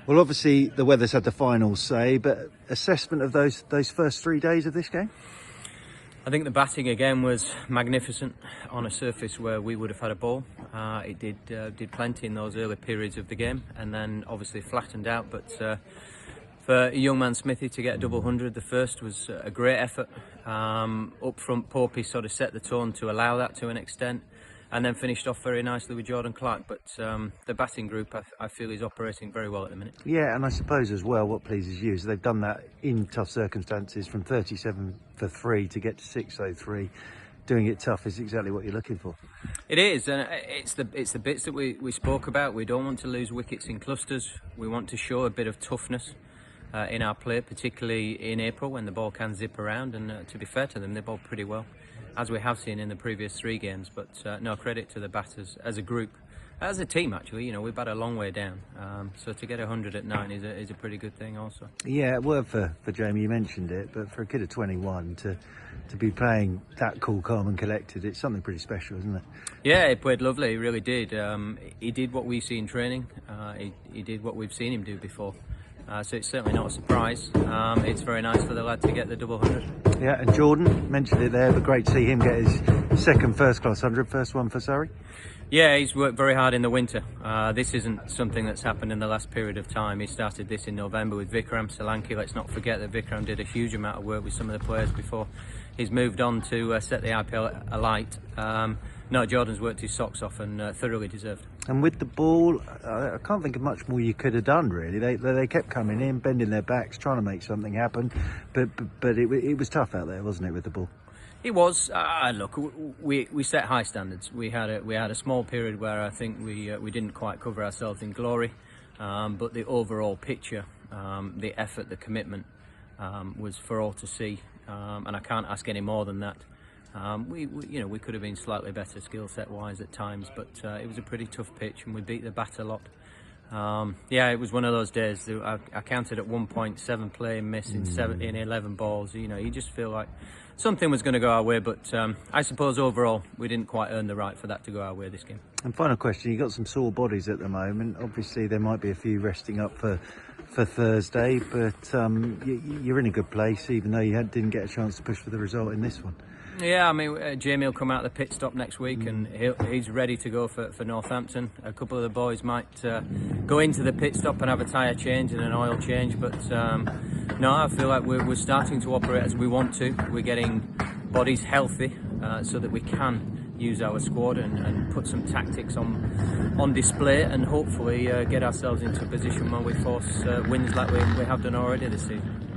Well, obviously the weather's had the final say, but assessment of those first 3 days of this game? I think the batting again was magnificent on a surface where we would have had a ball. It did plenty in those early periods of the game, and then obviously flattened out. But for a young man Smithy to get a double hundred, the first was a great effort. Up front, Porpy sort of set the tone to allow that to an extent, and then finished off very nicely with Jordan Clark. But the batting group, I feel, is operating very well at the minute. Yeah, and I suppose as well what pleases you is they've done that in tough circumstances, from 37 for 3 to get to 603. Doing it tough is exactly what you're looking for. It is, and it's the bits that we spoke about. We don't want to lose wickets in clusters. We want to show a bit of toughness in our play, particularly in April when the ball can zip around. And to be fair to them, they bowled pretty well, as we have seen in the previous 3 games. But no, credit to the batters as a group, as a team actually. You know, we've had a long way down, so to get 100 at 9 is a pretty good thing also. Yeah, word for Jamie, you mentioned it, but for a kid of 21 to be playing that cool, calm and collected, it's something pretty special, isn't it? Yeah, he played lovely, he really did. He did what we see in training, he did what we've seen him do before. So it's certainly not a surprise. It's very nice for the lad to get the double 100. Yeah, and Jordan mentioned it there, but great to see him get his second first-class 100, first one for Surrey. Yeah, he's worked very hard in the winter. This isn't something that's happened in the last period of time. He started this in November with Vikram Solanki. Let's not forget that Vikram did a huge amount of work with some of the players before he's moved on to set the IPL alight. No, Jordan's worked his socks off and thoroughly deserved. And with the ball, I can't think of much more you could have done, really. They kept coming in, bending their backs, trying to make something happen. But it was tough out there, wasn't it, with the ball? It was. Look, we set high standards. We had a small period where I think we didn't quite cover ourselves in glory, but the overall picture, the effort, the commitment was for all to see, and I can't ask any more than that. We could have been slightly better skill set wise at times, but it was a pretty tough pitch, and we beat the bat a lot. Yeah, it was one of those days. I counted at 1 point 7 play and miss in 11 balls. You know, you just feel like something was going to go our way, but I suppose overall we didn't quite earn the right for that to go our way this game. And final question, you've got some sore bodies at the moment. Obviously there might be a few resting up for Thursday, but you're in a good place, even though you didn't get a chance to push for the result in this one. Yeah, I mean, Jamie will come out of the pit stop next week, and he's ready to go for Northampton. A couple of the boys might go into the pit stop and have a tyre change and an oil change, but no, I feel like we're starting to operate as we want to. We're getting bodies healthy so that we can use our squad and put some tactics on display, and hopefully get ourselves into a position where we force wins like we have done already this season.